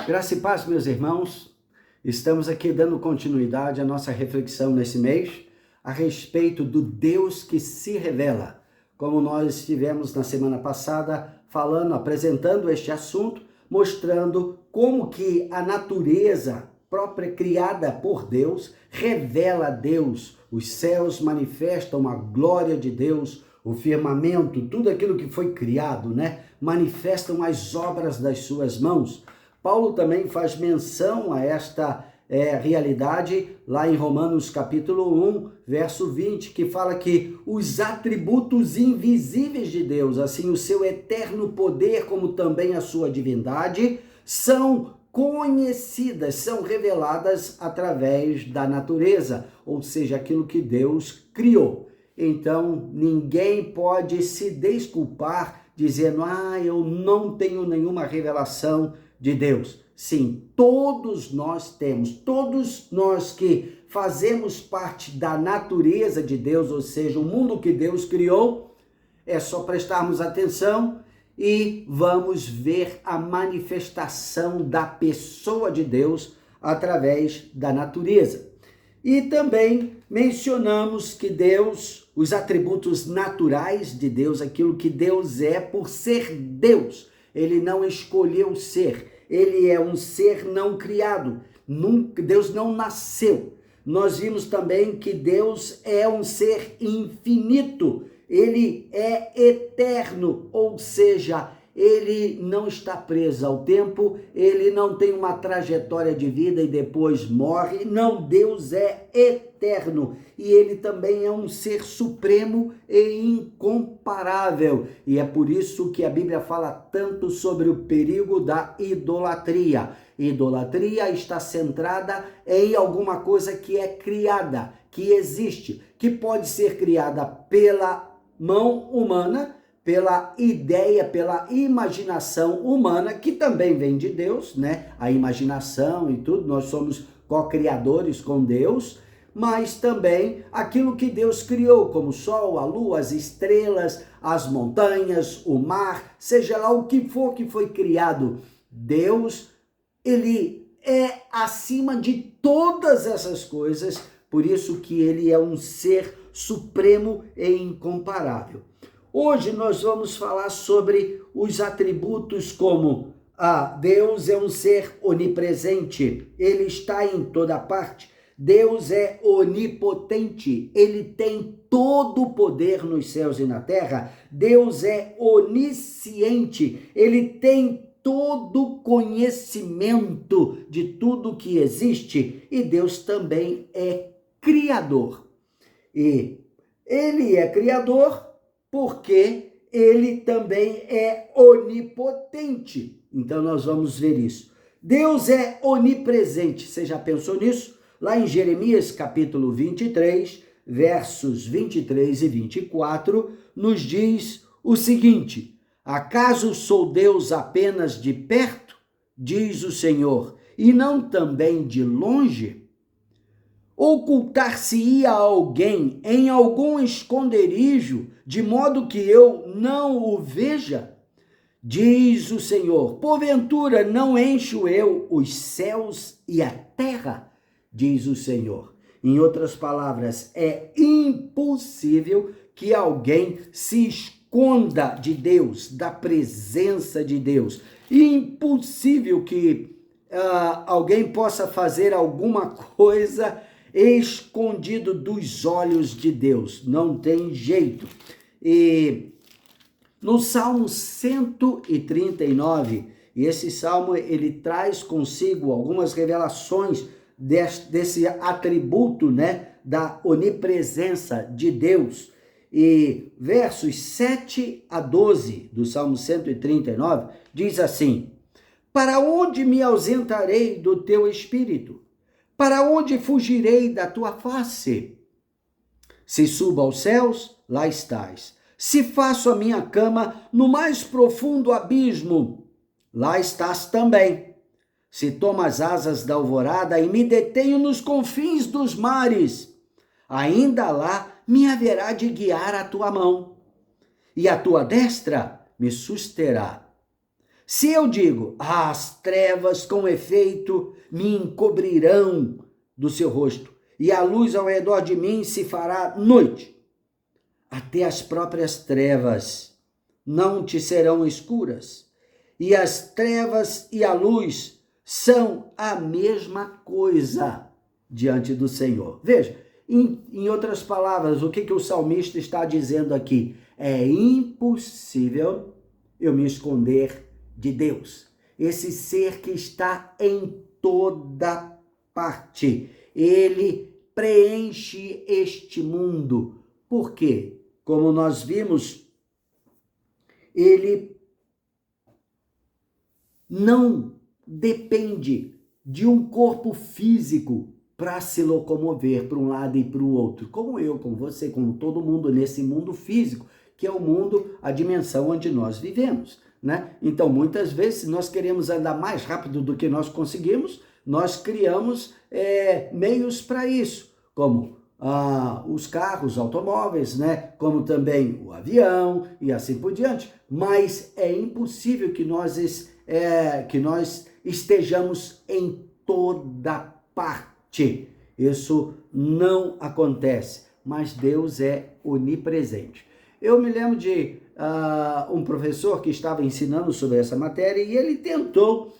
Graça e paz, meus irmãos. Estamos aqui dando continuidade à nossa reflexão nesse mês a respeito do Deus que se revela. Como nós estivemos na semana passada falando, apresentando este assunto, mostrando como que a natureza própria criada por Deus revela a Deus. Os céus manifestam a glória de Deus, o firmamento, tudo aquilo que foi criado, manifestam as obras das suas mãos. Paulo também faz menção a esta realidade lá em Romanos capítulo 1, verso 20, que fala que os atributos invisíveis de Deus, assim o seu eterno poder, como também a sua divindade, são conhecidas, são reveladas através da natureza, ou seja, aquilo que Deus criou. Então, ninguém pode se desculpar dizendo, eu não tenho nenhuma revelação de Deus. Sim, todos nós temos, todos nós que fazemos parte da natureza de Deus, ou seja, o mundo que Deus criou, é só prestarmos atenção e vamos ver a manifestação da pessoa de Deus através da natureza. E também mencionamos que Deus, os atributos naturais de Deus, aquilo que Deus é por ser Deus, ele não escolheu ser, ele é um ser não criado, Deus não nasceu. Nós vimos também que Deus é um ser infinito, ele é eterno, ou seja, ele não está preso ao tempo, ele não tem uma trajetória de vida e depois morre. Não, Deus é eterno e ele também é um ser supremo e incomparável. E é por isso que a Bíblia fala tanto sobre o perigo da idolatria. Idolatria está centrada em alguma coisa que é criada, que existe, que pode ser criada pela mão humana, pela ideia, pela imaginação humana, que também vem de Deus, A imaginação e tudo, nós somos co-criadores com Deus, mas também aquilo que Deus criou, como o sol, a lua, as estrelas, as montanhas, o mar, seja lá o que for que foi criado. Deus, ele é acima de todas essas coisas, por isso que ele é um ser supremo e incomparável. Hoje nós vamos falar sobre os atributos como Deus é um ser onipresente, ele está em toda parte. Deus é onipotente, ele tem todo o poder nos céus e na terra. Deus é onisciente, ele tem todo conhecimento de tudo que existe. E Deus também é criador. E ele é criador porque ele também é onipotente. Então nós vamos ver isso. Deus é onipresente. Você já pensou nisso? Lá em Jeremias capítulo 23, versos 23 e 24, nos diz o seguinte: acaso sou Deus apenas de perto, diz o Senhor, e não também de longe? Ocultar-se-ia alguém em algum esconderijo, de modo que eu não o veja? Diz o Senhor, porventura não encho eu os céus e a terra? Diz o Senhor. Em outras palavras, é impossível que alguém se esconda de Deus, da presença de Deus. Impossível que alguém possa fazer alguma coisa escondido dos olhos de Deus. Não tem jeito. E no Salmo 139, e esse salmo ele traz consigo algumas revelações desse atributo, da onipresença de Deus. E versos 7 a 12 do Salmo 139 diz assim: para onde me ausentarei do teu espírito? Para onde fugirei da tua face? Se subo aos céus, lá estás. Se faço a minha cama no mais profundo abismo, lá estás também. Se tomo as asas da alvorada e me detenho nos confins dos mares, ainda lá me haverá de guiar a tua mão, e a tua destra me susterá. Se eu digo, as trevas com efeito me encobrirão do seu rosto, e a luz ao redor de mim se fará noite, até as próprias trevas não te serão escuras, e as trevas e a luz são a mesma coisa diante do Senhor. Veja, em outras palavras, o que o salmista está dizendo aqui? É impossível eu me esconder de Deus, esse ser que está em toda parte. Ele preenche este mundo. Por quê? Como nós vimos, ele não depende de um corpo físico para se locomover para um lado e para o outro, como eu, como você, como todo mundo nesse mundo físico, que é o mundo, a dimensão onde nós vivemos, né? Então, muitas vezes, se nós queremos andar mais rápido do que nós conseguimos, nós criamos meios para isso, como os carros, automóveis, né? Como também o avião e assim por diante. Mas é impossível que nós estejamos em toda parte. Isso não acontece, mas Deus é onipresente. Eu me lembro de um professor que estava ensinando sobre essa matéria e ele tentou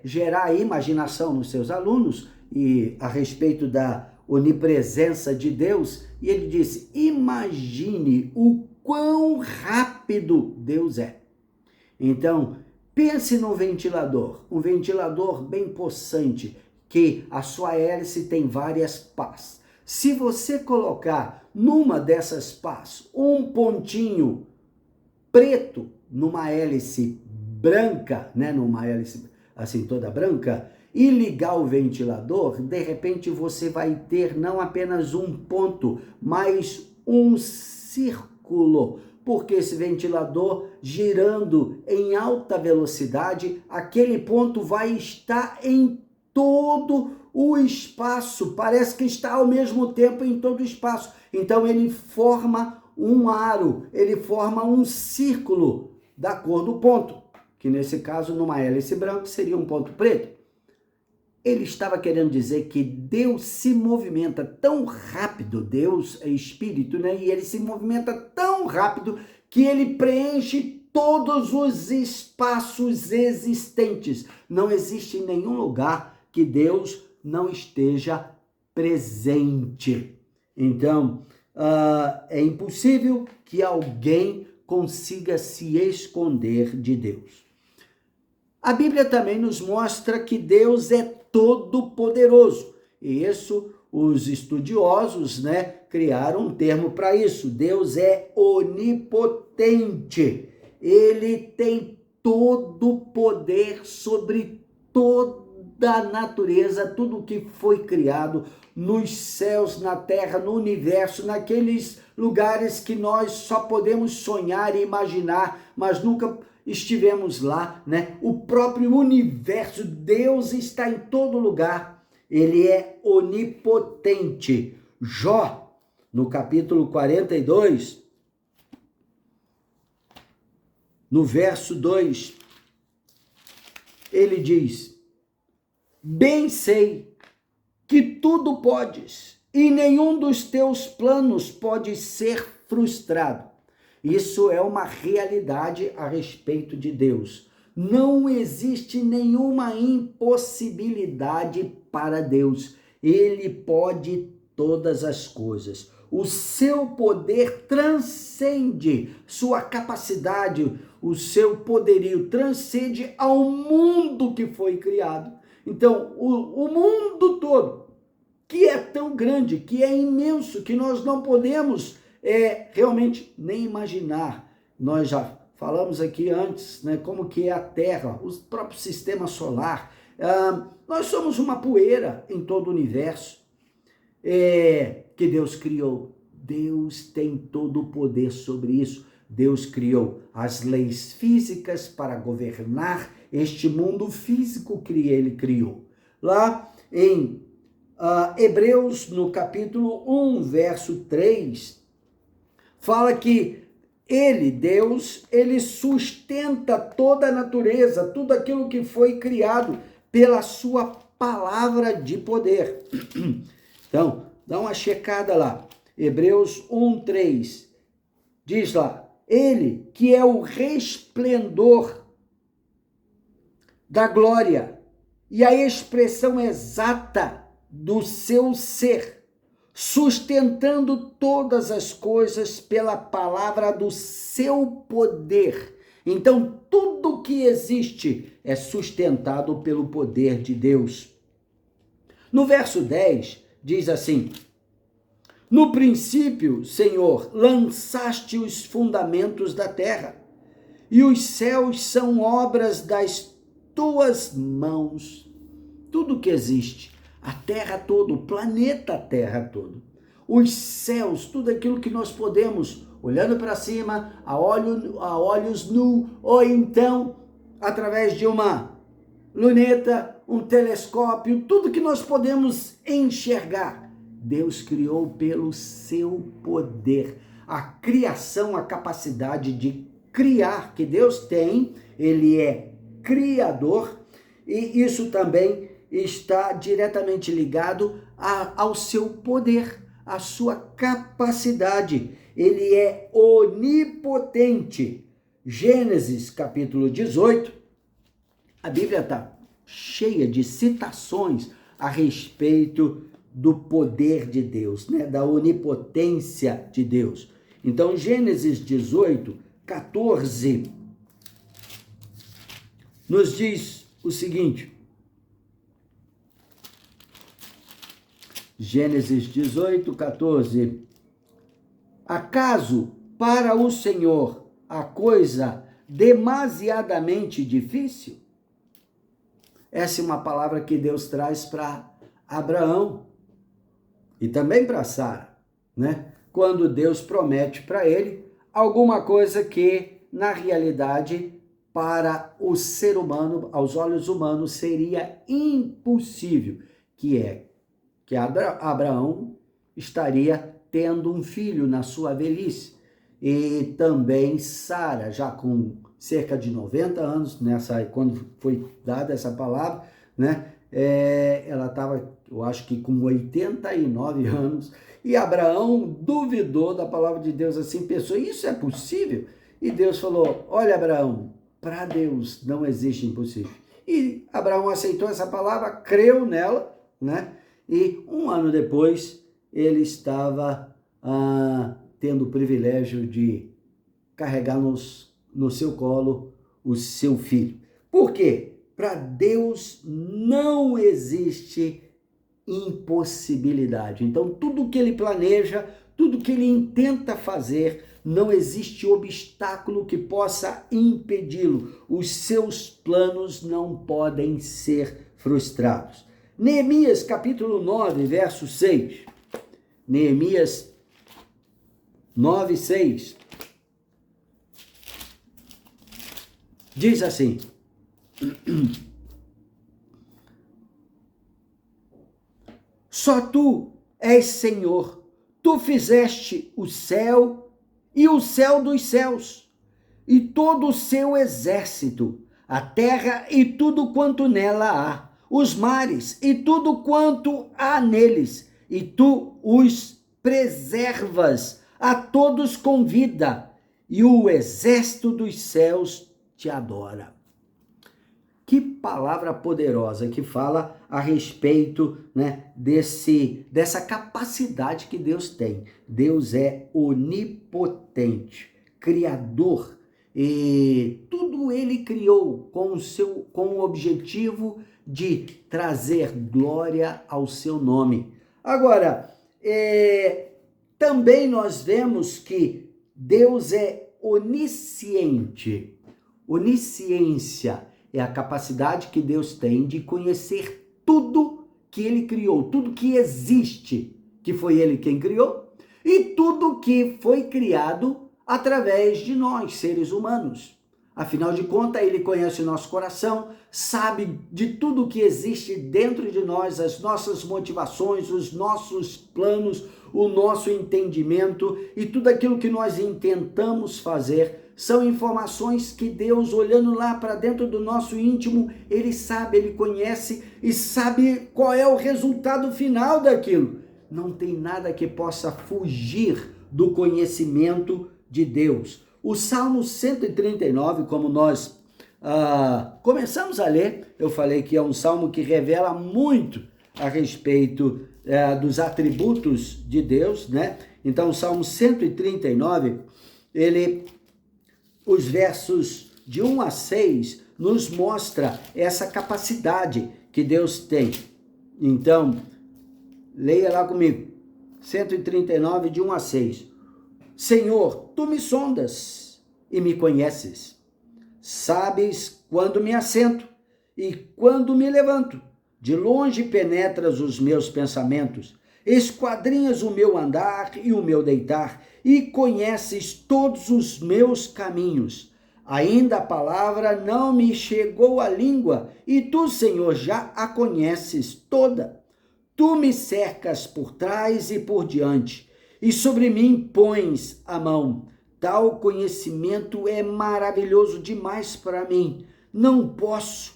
gerar imaginação nos seus alunos e a respeito da onipresença de Deus, e ele disse: imagine o quão rápido Deus é. Então, pense num ventilador, um ventilador bem possante, que a sua hélice tem várias pás. Se você colocar numa dessas pás um pontinho preto numa hélice branca, né, numa hélice assim toda branca, e ligar o ventilador, de repente você vai ter não apenas um ponto, mas um círculo, porque esse ventilador girando em alta velocidade, aquele ponto vai estar em todo o espaço, parece que está ao mesmo tempo em todo o espaço. Então ele forma um aro, ele forma um círculo da cor do ponto, que nesse caso numa hélice branca seria um ponto preto. Ele estava querendo dizer que Deus se movimenta tão rápido, Deus é espírito, né? E ele se movimenta tão rápido que ele preenche todos os espaços existentes. Não existe nenhum lugar que Deus não esteja presente. Então, é impossível que alguém consiga se esconder de Deus. A Bíblia também nos mostra que Deus é todo-poderoso. E isso, os estudiosos, né, criaram um termo para isso. Deus é onipotente. Ele tem todo o poder sobre toda a natureza, tudo que foi criado nos céus, na terra, no universo, naqueles lugares que nós só podemos sonhar e imaginar, mas nunca estivemos lá, né? O próprio universo, Deus está em todo lugar, ele é onipotente. Jó, no capítulo 42, no verso 2, ele diz: bem sei que tudo podes, e nenhum dos teus planos pode ser frustrado. Isso é uma realidade a respeito de Deus. Não existe nenhuma impossibilidade para Deus. Ele pode todas as coisas. O seu poder transcende, sua capacidade, o seu poderio transcende ao mundo que foi criado. Então, o mundo todo, que é tão grande, que é imenso, que nós não podemos realmente nem imaginar. Nós já falamos aqui antes, né, como que é a Terra, o próprio sistema solar. Nós somos uma poeira em todo o universo que Deus criou. Deus tem todo o poder sobre isso. Deus criou as leis físicas para governar este mundo físico que ele criou. Lá em Hebreus, no capítulo 1, verso 3, fala que Ele, Deus, ele sustenta toda a natureza, tudo aquilo que foi criado pela sua palavra de poder. Então, dá uma checada lá. Hebreus 1:3 diz lá: ele que é o resplendor da glória e a expressão exata do seu ser, sustentando todas as coisas pela palavra do seu poder. Então, tudo que existe é sustentado pelo poder de Deus. No verso 10, diz assim: no princípio, Senhor, lançaste os fundamentos da terra, e os céus são obras das tuas mãos. Tudo que existe, a terra toda, o planeta Terra todo, os céus, tudo aquilo que nós podemos, olhando para cima, a olhos nus, ou então através de uma luneta, um telescópio, tudo que nós podemos enxergar, Deus criou pelo seu poder. A criação, a capacidade de criar que Deus tem, ele é criador, e isso também está diretamente ligado ao seu poder, à sua capacidade. Ele é onipotente. Gênesis capítulo 18, a Bíblia está cheia de citações a respeito do poder de Deus, né? Da onipotência de Deus. Então, Gênesis 18, 14, nos diz o seguinte: Gênesis 18, 14. Acaso para o Senhor a coisa demasiadamente difícil? Essa é uma palavra que Deus traz para Abraão e também para Sara, né? Quando Deus promete para ele alguma coisa que, na realidade, para o ser humano, aos olhos humanos, seria impossível, que é que Abraão estaria tendo um filho na sua velhice. E também Sara, já com cerca de 90 anos, quando foi dada essa palavra, né? Ela estava, eu acho que com 89 anos, e Abraão duvidou da palavra de Deus, assim, pensou: isso é possível? E Deus falou: olha, Abraão, para Deus não existe impossível. E Abraão aceitou essa palavra, creu nela, né? E um ano depois, ele estava tendo o privilégio de carregar no seu colo o seu filho. Por quê? Para Deus não existe impossibilidade. Então, tudo que ele planeja, tudo que ele intenta fazer, não existe obstáculo que possa impedi-lo. Os seus planos não podem ser frustrados. Neemias capítulo 9, verso 6. Neemias 9, 6. Diz assim: só tu és Senhor, tu fizeste o céu e o céu dos céus, e todo o seu exército, a terra e tudo quanto nela há, os mares e tudo quanto há neles, e tu os preservas, a todos com vida, e o exército dos céus te adora. Que palavra poderosa que fala a respeito, né, dessa capacidade que Deus tem. Deus é onipotente, criador, e tudo ele criou com o objetivo de trazer glória ao seu nome. Agora, também nós vemos que Deus é onisciente. Onisciência é a capacidade que Deus tem de conhecer tudo que ele criou, tudo que existe, que foi ele quem criou, e tudo que foi criado através de nós, seres humanos. Afinal de contas, ele conhece o nosso coração, sabe de tudo que existe dentro de nós, as nossas motivações, os nossos planos, o nosso entendimento e tudo aquilo que nós intentamos fazer. São informações que Deus, olhando lá para dentro do nosso íntimo, ele sabe, ele conhece e sabe qual é o resultado final daquilo. Não tem nada que possa fugir do conhecimento de Deus. O Salmo 139, como nós começamos a ler, eu falei que é um salmo que revela muito a respeito dos atributos de Deus, né? Então, o Salmo 139, os versos de 1 a 6, nos mostra essa capacidade que Deus tem. Então, leia lá comigo, 139, de 1 a 6. Senhor, tu me sondas e me conheces. Sabes quando me assento e quando me levanto. De longe penetras os meus pensamentos. Esquadrinhas o meu andar e o meu deitar e conheces todos os meus caminhos. Ainda a palavra não me chegou à língua e tu, Senhor, já a conheces toda. Tu me cercas por trás e por diante. E sobre mim pões a mão. Tal conhecimento é maravilhoso demais para mim. Não posso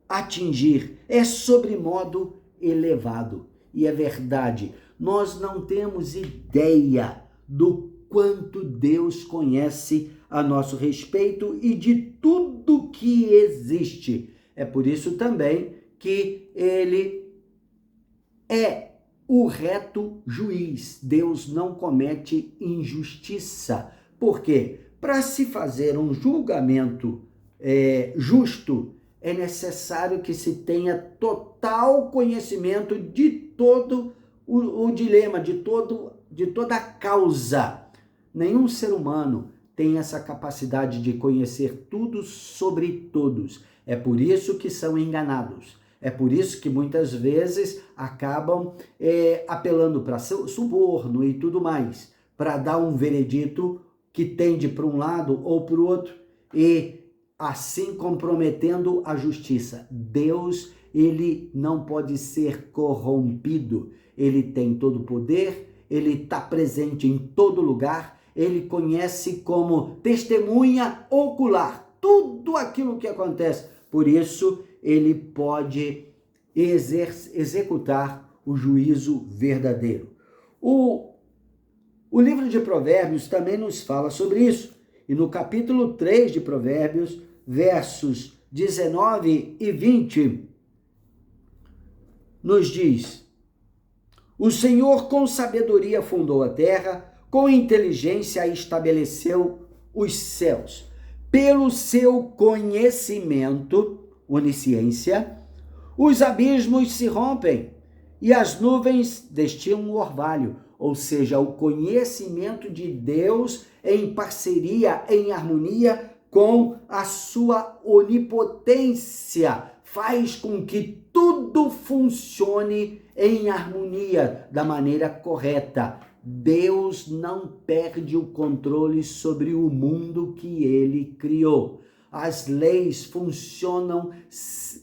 atingir. É sobremodo elevado. E é verdade, nós não temos ideia do quanto Deus conhece a nosso respeito e de tudo que existe. É por isso também que ele é o reto juiz. Deus não comete injustiça. Por quê? Para se fazer um julgamento justo, é necessário que se tenha total conhecimento de todo o dilema, de toda a causa. Nenhum ser humano tem essa capacidade de conhecer tudo sobre todos. É por isso que são enganados. É por isso que muitas vezes acabam apelando para suborno e tudo mais, para dar um veredito que tende para um lado ou para o outro e assim comprometendo a justiça. Deus, ele não pode ser corrompido. Ele tem todo o poder, ele está presente em todo lugar, ele conhece como testemunha ocular tudo aquilo que acontece. Por isso, ele pode executar o juízo verdadeiro. O livro de Provérbios também nos fala sobre isso. E no capítulo 3 de Provérbios, versos 19 e 20, nos diz: o Senhor com sabedoria fundou a terra, com inteligência estabeleceu os céus. Pelo seu conhecimento, onisciência, os abismos se rompem e as nuvens destilam o orvalho. Ou seja, o conhecimento de Deus em parceria, em harmonia com a sua onipotência, faz com que tudo funcione em harmonia, da maneira correta. Deus não perde o controle sobre o mundo que ele criou. As leis funcionam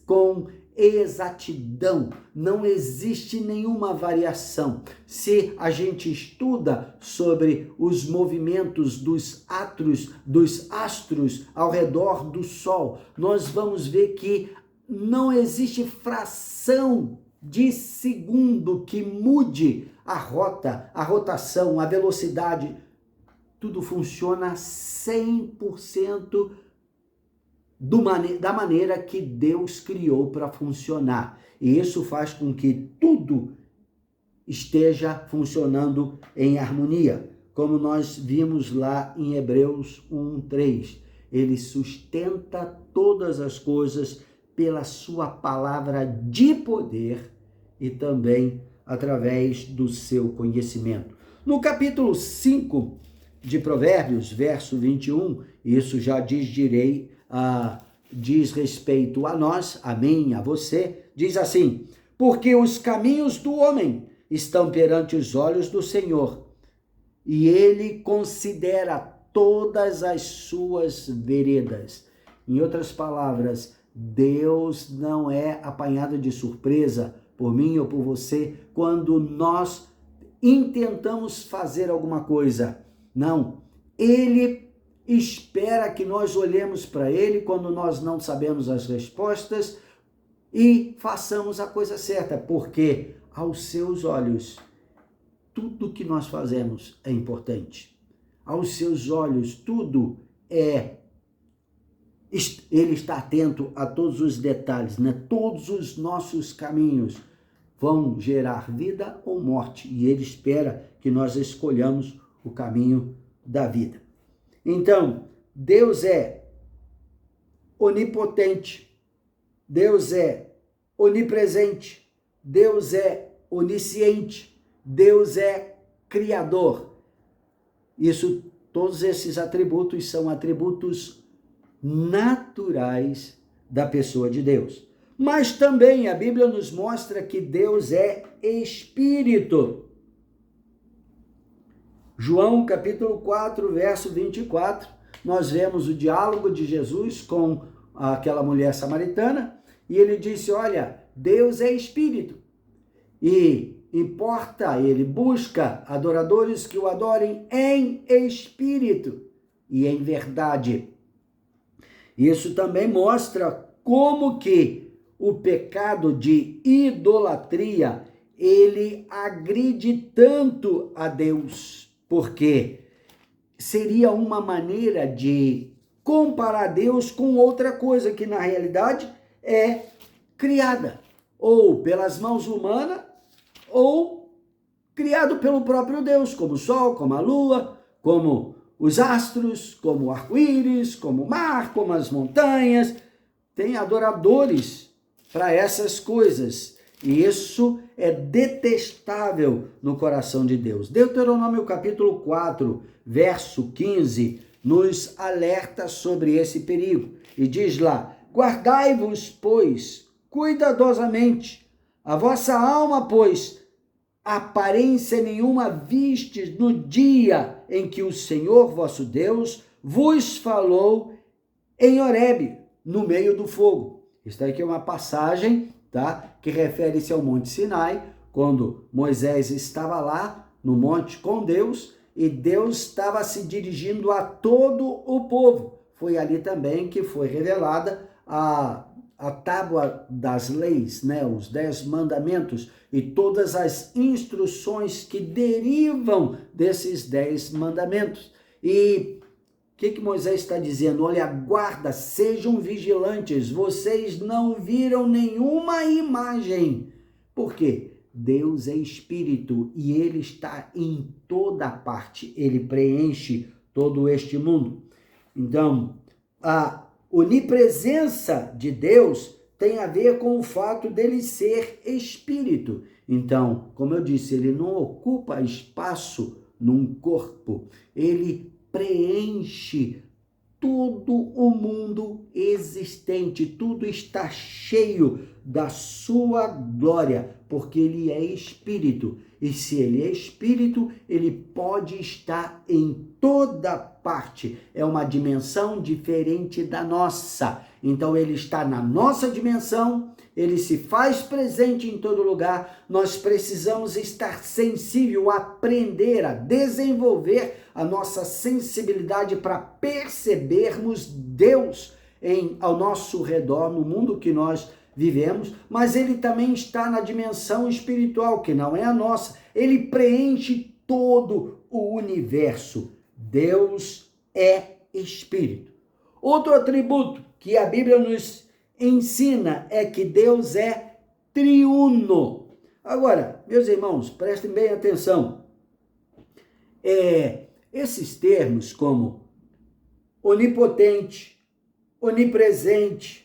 com exatidão, não existe nenhuma variação. Se a gente estuda sobre os movimentos dos astros ao redor do Sol, nós vamos ver que não existe fração de segundo que mude a rota, a rotação, a velocidade. Tudo funciona 100% da maneira que Deus criou para funcionar. E isso faz com que tudo esteja funcionando em harmonia. Como nós vimos lá em Hebreus 1:3. Ele sustenta todas as coisas pela sua palavra de poder e também através do seu conhecimento. No capítulo 5 de Provérbios, verso 21, isso já diz respeito a nós, a mim, a você, diz assim: porque os caminhos do homem estão perante os olhos do Senhor, e ele considera todas as suas veredas. Em outras palavras, Deus não é apanhado de surpresa por mim ou por você quando nós intentamos fazer alguma coisa. Não, Ele espera que nós olhemos para Ele quando nós não sabemos as respostas e façamos a coisa certa, porque aos seus olhos, tudo que nós fazemos é importante. Aos seus olhos, tudo é. Ele está atento a todos os detalhes, né? Todos os nossos caminhos vão gerar vida ou morte, e Ele espera que nós escolhamos o caminho da vida. Então, Deus é onipotente, Deus é onipresente, Deus é onisciente, Deus é criador. Todos esses atributos são atributos naturais da pessoa de Deus. Mas também a Bíblia nos mostra que Deus é Espírito. João capítulo 4, verso 24, nós vemos o diálogo de Jesus com aquela mulher samaritana, e ele disse, olha, Deus é Espírito, e ele busca adoradores que o adorem em Espírito e em verdade. Isso também mostra como que o pecado de idolatria, ele agride tanto a Deus, porque seria uma maneira de comparar Deus com outra coisa que na realidade é criada, ou pelas mãos humanas, ou criado pelo próprio Deus, como o sol, como a lua, como os astros, como o arco-íris, como o mar, como as montanhas. Tem adoradores para essas coisas, e isso é detestável no coração de Deus. Deuteronômio capítulo 4, verso 15, nos alerta sobre esse perigo, e diz lá, guardai-vos, pois, cuidadosamente, a vossa alma, pois, aparência nenhuma vistes no dia em que o Senhor vosso Deus vos falou em Horebe, no meio do fogo. Isso aqui é uma passagem, tá, que refere-se ao Monte Sinai, quando Moisés estava lá no monte com Deus, e Deus estava se dirigindo a todo o povo. Foi ali também que foi revelada a tábua das leis, né? Os 10 mandamentos e todas as instruções que derivam desses 10 mandamentos. E o que Moisés está dizendo? Olha, guarda, sejam vigilantes, vocês não viram nenhuma imagem. Por quê? Deus é Espírito e Ele está em toda parte, Ele preenche todo este mundo. Então, a onipresença de Deus tem a ver com o fato dele ser Espírito. Então, como eu disse, ele não ocupa espaço num corpo, ele preenche todo o mundo existente, tudo está cheio da sua glória, porque ele é Espírito. E se ele é Espírito, ele pode estar em toda parte. É uma dimensão diferente da nossa. Então ele está na nossa dimensão, ele se faz presente em todo lugar. Nós precisamos estar sensível, aprender a desenvolver a nossa sensibilidade para percebermos Deus ao nosso redor, no mundo que nós vivemos, mas ele também está na dimensão espiritual, que não é a nossa. Ele preenche todo o universo. Deus é Espírito. Outro atributo que a Bíblia nos ensina é que Deus é triuno. Agora, meus irmãos, prestem bem atenção. Esses termos como onipotente, onipresente,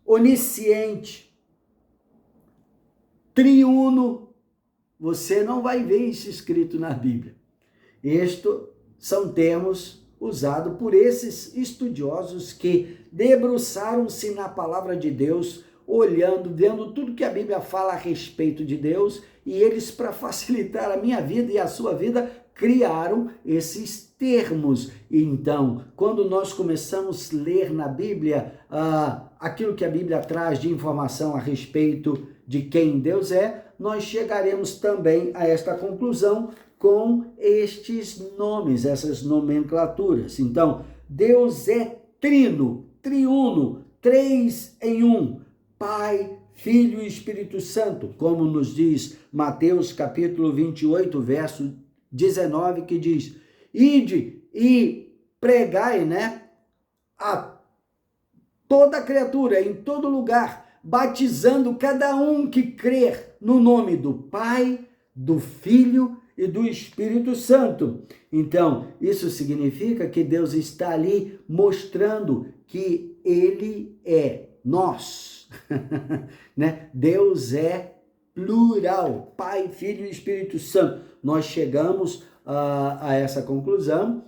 onisciente, triuno, você não vai ver isso escrito na Bíblia. Estes são termos usados por esses estudiosos que debruçaram-se na palavra de Deus, olhando, vendo tudo que a Bíblia fala a respeito de Deus, e eles, para facilitar a minha vida e a sua vida, criaram esses termos. Então, quando nós começamos a ler na Bíblia aquilo que a Bíblia traz de informação a respeito de quem Deus é, nós chegaremos também a esta conclusão com estes nomes, essas nomenclaturas. Então, Deus é trino, triuno, 3 em 1, Pai, Filho e Espírito Santo, como nos diz Mateus capítulo 28, verso 19, que diz: ide e pregai, a toda criatura, em todo lugar, batizando cada um que crer no nome do Pai, do Filho e do Espírito Santo. Então, isso significa que Deus está ali mostrando que Ele é nós, Deus é plural, Pai, Filho e Espírito Santo. Nós chegamos a essa conclusão,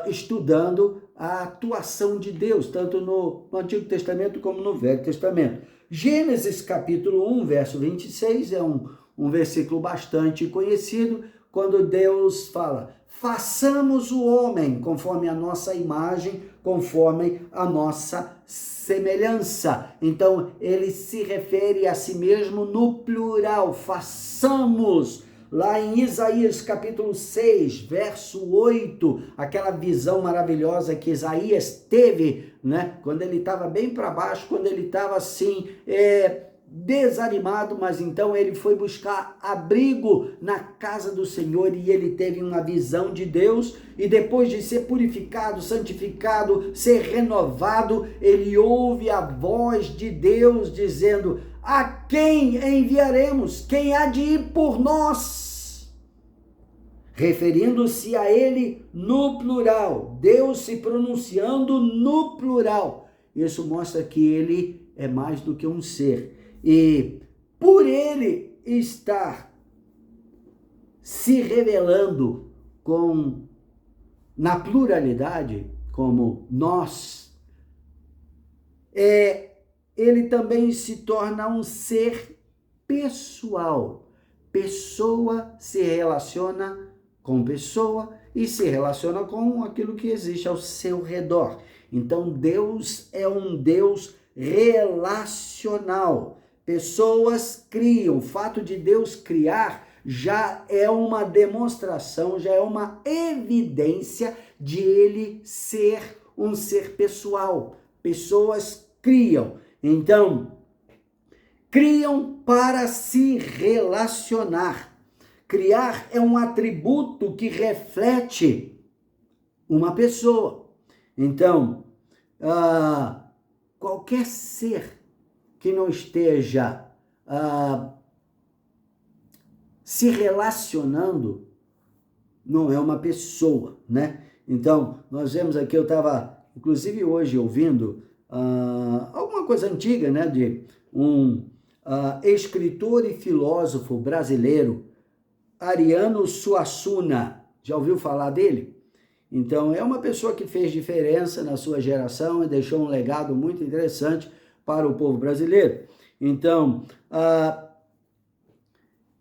estudando a atuação de Deus, tanto no Antigo Testamento como no Velho Testamento. Gênesis capítulo 1, verso 26, é um versículo bastante conhecido, quando Deus fala: façamos o homem conforme a nossa imagem, conforme a nossa semelhança. Então, ele se refere a si mesmo no plural, façamos. Lá em Isaías capítulo 6, verso 8, aquela visão maravilhosa que Isaías teve, quando ele estava bem para baixo, quando ele estava assim, desanimado, mas então ele foi buscar abrigo na casa do Senhor e ele teve uma visão de Deus, e depois de ser purificado, santificado, ser renovado, ele ouve a voz de Deus dizendo: a quem enviaremos? Quem há de ir por nós? Referindo-se a ele no plural, Deus se pronunciando no plural. Isso mostra que ele é mais do que um ser. E por ele estar se revelando na pluralidade, como nós, ele também se torna um ser pessoal. Pessoa se relaciona com pessoa e se relaciona com aquilo que existe ao seu redor. Então, Deus é um Deus relacional. Pessoas criam. O fato de Deus criar já é uma demonstração, já é uma evidência de ele ser um ser pessoal. Pessoas criam. Então, criam para se relacionar. Criar é um atributo que reflete uma pessoa. Então, qualquer ser que não esteja se relacionando não é uma pessoa, Então, nós vemos aqui, eu estava, inclusive hoje, ouvindo alguma coisa antiga, de um escritor e filósofo brasileiro, Ariano Suassuna. Já ouviu falar dele? Então, é uma pessoa que fez diferença na sua geração e deixou um legado muito interessante para o povo brasileiro. Então,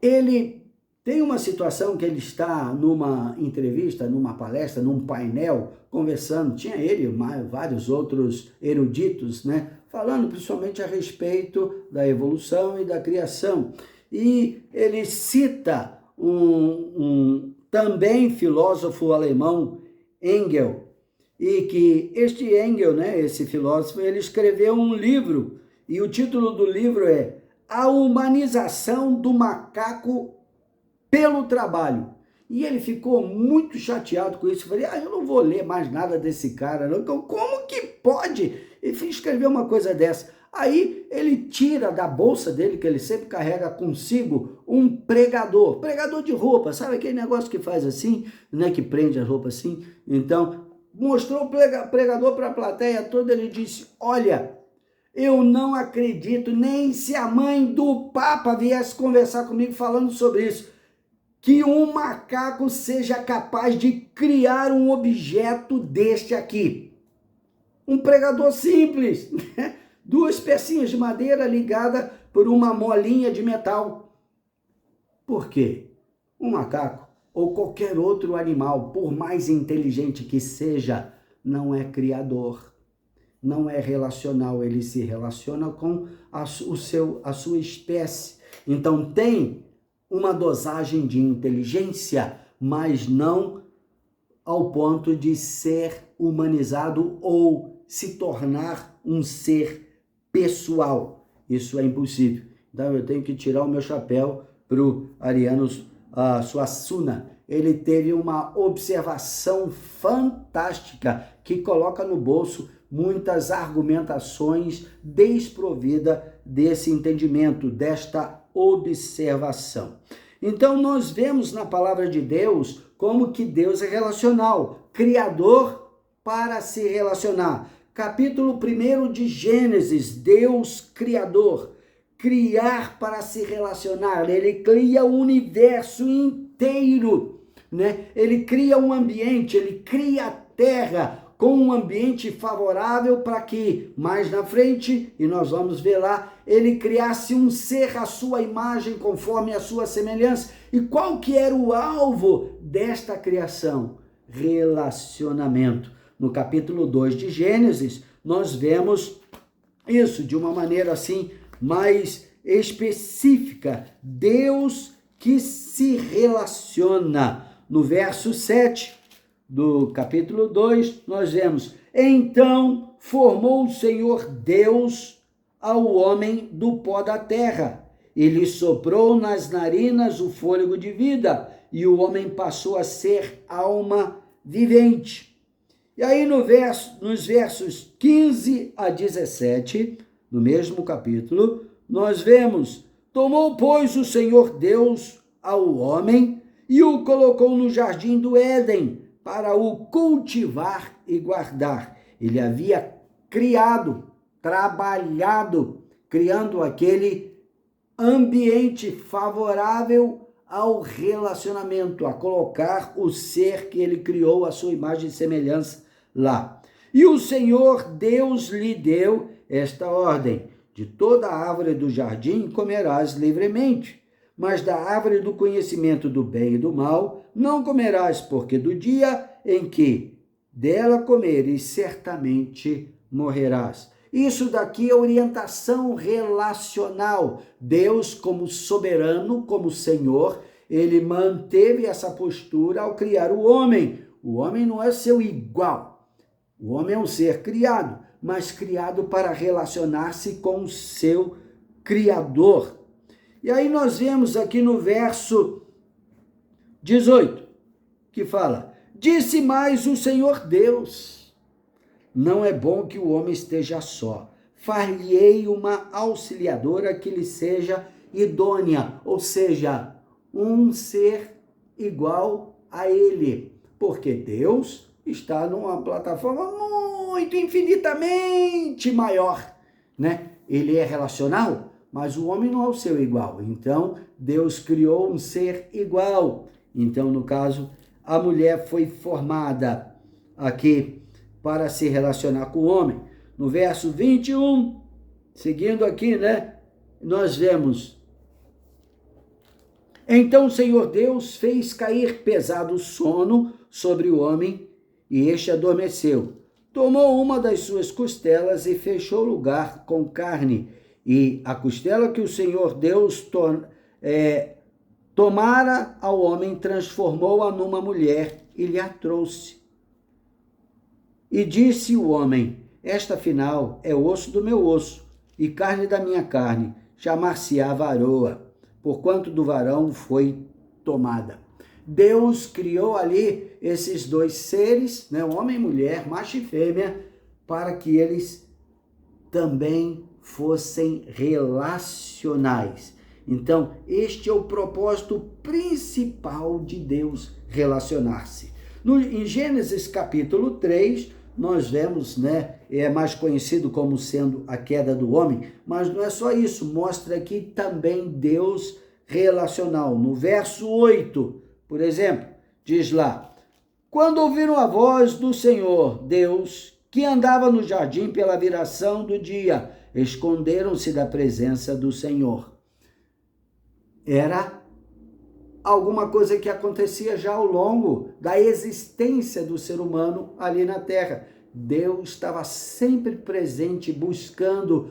ele tem uma situação que ele está numa entrevista, numa palestra, num painel, conversando, tinha ele e vários outros eruditos, falando principalmente a respeito da evolução e da criação. E ele cita um também filósofo alemão, Engels, e que este Engels, esse filósofo, ele escreveu um livro, e o título do livro é A Humanização do Macaco pelo Trabalho. E ele ficou muito chateado com isso. Eu falei, eu não vou ler mais nada desse cara, não. Como que pode escrever uma coisa dessa? Aí ele tira da bolsa dele, que ele sempre carrega consigo, um pregador de roupa, sabe aquele negócio que faz assim, que prende a roupa assim? Então, mostrou o pregador para a plateia toda, ele disse, olha, eu não acredito nem se a mãe do Papa viesse conversar comigo falando sobre isso, que um macaco seja capaz de criar um objeto deste aqui. Um pregador simples, 2 pecinhas de madeira ligada por uma molinha de metal. Por quê? Um macaco ou qualquer outro animal, por mais inteligente que seja, não é criador, não é relacional, ele se relaciona com a sua espécie. Então tem uma dosagem de inteligência, mas não ao ponto de ser humanizado ou se tornar um ser pessoal. Isso é impossível. Então eu tenho que tirar o meu chapéu para o Ariano Suassuna. Ele teve uma observação fantástica que coloca no bolso muitas argumentações desprovida desse entendimento, desta observação. Então nós vemos na palavra de Deus como que Deus é relacional, criador para se relacionar. Capítulo 1 de Gênesis, Deus criador, criar para se relacionar, ele cria o universo inteiro, né? Ele cria um ambiente, ele cria a terra com um ambiente favorável para que mais na frente, e nós vamos ver lá, ele criasse um ser à sua imagem, conforme a sua semelhança. E qual que era o alvo desta criação? Relacionamento. No capítulo 2 de Gênesis, nós vemos isso de uma maneira assim mais específica. Deus que se relaciona. No verso 7 do capítulo 2, nós vemos: então formou o Senhor Deus ao homem do pó da terra, e lhe soprou nas narinas o fôlego de vida, e o homem passou a ser alma vivente. E aí nos versos 15 a 17, no mesmo capítulo, nós vemos: tomou, pois, o Senhor Deus ao homem e o colocou no jardim do Éden, para o cultivar e guardar. Ele havia criado, trabalhado, criando aquele ambiente favorável ao relacionamento, a colocar o ser que ele criou, a sua imagem e semelhança lá. E o Senhor Deus lhe deu esta ordem: de toda a árvore do jardim comerás livremente, mas da árvore do conhecimento do bem e do mal não comerás, porque do dia em que dela comeres, certamente morrerás. Isso daqui é orientação relacional. Deus, como soberano, como Senhor, ele manteve essa postura ao criar o homem. O homem não é seu igual. O homem é um ser criado, mas criado para relacionar-se com o seu Criador. E aí nós vemos aqui no verso 18, que fala: disse mais o Senhor Deus: não é bom que o homem esteja só. Far-lhe-ei uma auxiliadora que lhe seja idônea, ou seja, um ser igual a ele. Porque Deus está numa plataforma muito infinitamente maior, né? Ele é relacional, mas o homem não é o seu igual. Então, Deus criou um ser igual. Então, no caso, a mulher foi formada aqui para se relacionar com o homem. No verso 21, seguindo aqui, né, nós vemos: então o Senhor Deus fez cair pesado sono sobre o homem, e este adormeceu. Tomou uma das suas costelas e fechou o lugar com carne, e a costela que o Senhor Deus tomara ao homem, transformou-a numa mulher e lhe a trouxe. E disse o homem: esta afinal é osso do meu osso e carne da minha carne, chamar-se-á varoa, porquanto do varão foi tomada. Deus criou ali esses dois seres, né, homem e mulher, macho e fêmea, para que eles também fossem relacionais. Então, este é o propósito principal de Deus, relacionar-se. Em Gênesis capítulo 3, nós vemos, né, é mais conhecido como sendo a queda do homem, mas não é só isso, mostra aqui também Deus relacional. No verso 8, por exemplo, diz lá: quando ouviram a voz do Senhor Deus, que andava no jardim pela viração do dia, esconderam-se da presença do Senhor. Era alguma coisa que acontecia já ao longo da existência do ser humano ali na Terra. Deus estava sempre presente, buscando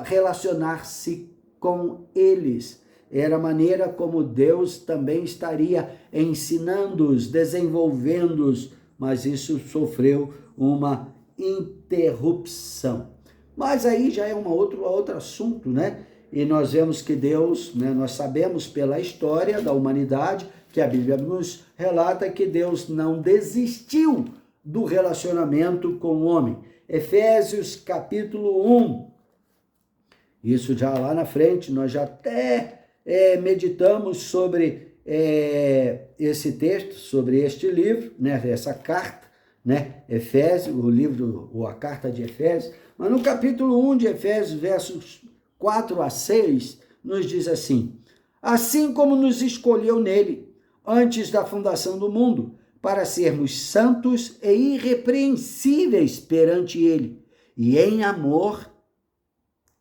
relacionar-se com eles. Era a maneira como Deus também estaria ensinando-os, desenvolvendo-os, mas isso sofreu uma interrupção. Mas aí já é outro assunto, né? E nós vemos que Deus, né, nós sabemos pela história da humanidade, que a Bíblia nos relata que Deus não desistiu do relacionamento com o homem. Efésios capítulo 1, isso já lá na frente, nós já até meditamos sobre esse texto, sobre este livro, né, essa carta, né, Efésios, o livro, ou a carta de Efésios, mas no capítulo 1 de Efésios, versos 4 a 6, nos diz assim: assim como nos escolheu nele, antes da fundação do mundo, para sermos santos e irrepreensíveis perante ele, e em amor,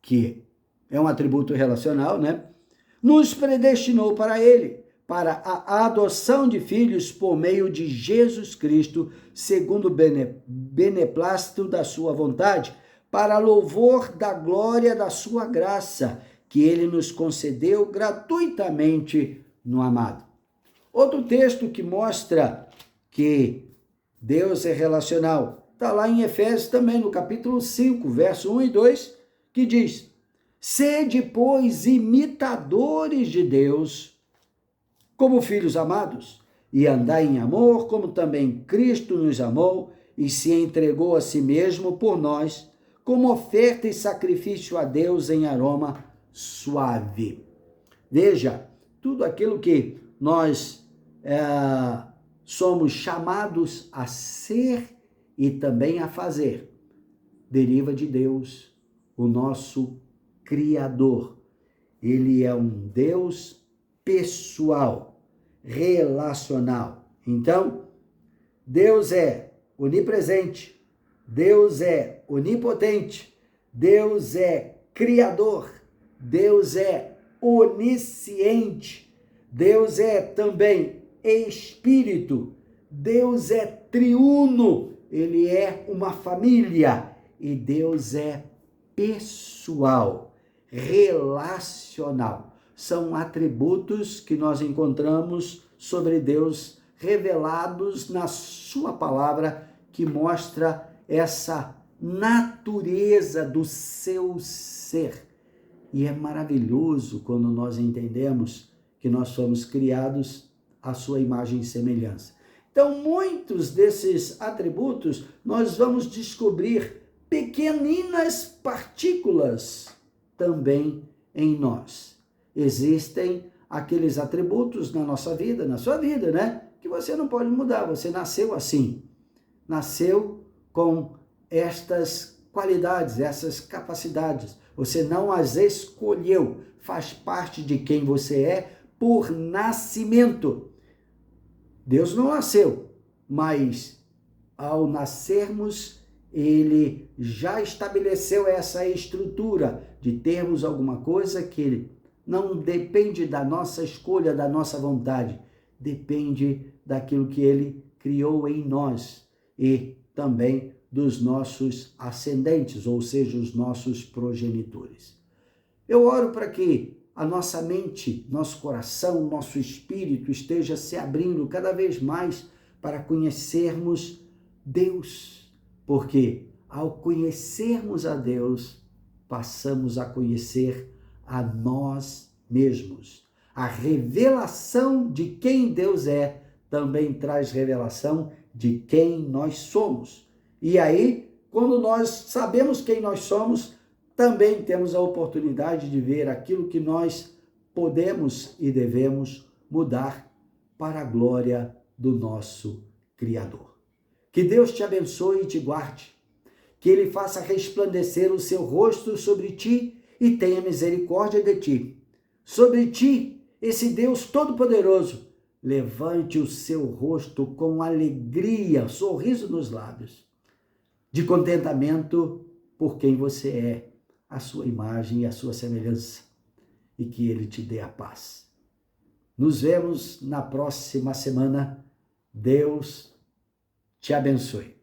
que é um atributo relacional, né? Nos predestinou para ele, para a adoção de filhos por meio de Jesus Cristo, segundo o beneplácito da sua vontade, para louvor da glória da sua graça, que ele nos concedeu gratuitamente no amado. Outro texto que mostra que Deus é relacional, está lá em Efésios também, no capítulo 5, verso 1 e 2, que diz: sede, pois, imitadores de Deus, como filhos amados, e andai em amor, como também Cristo nos amou e se entregou a si mesmo por nós, como oferta e sacrifício a Deus em aroma suave. Veja, tudo aquilo que nós somos chamados a ser e também a fazer, deriva de Deus, o nosso Criador. Ele é um Deus pessoal, relacional. Então, Deus é onipresente, Deus é onipotente, Deus é criador, Deus é onisciente, Deus é também espírito, Deus é triuno, ele é uma família e Deus é pessoal, relacional. São atributos que nós encontramos sobre Deus revelados na sua palavra, que mostra essa natureza do seu ser. E é maravilhoso quando nós entendemos que nós somos criados à sua imagem e semelhança. Então, muitos desses atributos nós vamos descobrir pequeninas partículas também em nós. Existem aqueles atributos na nossa vida, na sua vida, né? Que você não pode mudar, você nasceu assim. Nasceu com estas qualidades, essas capacidades. Você não as escolheu, faz parte de quem você é por nascimento. Deus não nasceu, mas ao nascermos, ele já estabeleceu essa estrutura de termos alguma coisa que não depende da nossa escolha, da nossa vontade, depende daquilo que ele criou em nós e também dos nossos ascendentes, ou seja, os nossos progenitores. Eu oro para que a nossa mente, nosso coração, nosso espírito esteja se abrindo cada vez mais para conhecermos Deus, porque ao conhecermos a Deus, passamos a conhecer a nós mesmos. A revelação de quem Deus é também traz revelação de quem nós somos. E aí, quando nós sabemos quem nós somos, também temos a oportunidade de ver aquilo que nós podemos e devemos mudar para a glória do nosso Criador. Que Deus te abençoe e te guarde, que Ele faça resplandecer o seu rosto sobre ti e tenha misericórdia de ti. Sobre ti, esse Deus Todo-Poderoso, levante o seu rosto com alegria, sorriso nos lábios, de contentamento por quem você é, a sua imagem e a sua semelhança, e que Ele te dê a paz. Nos vemos na próxima semana. Deus te abençoe.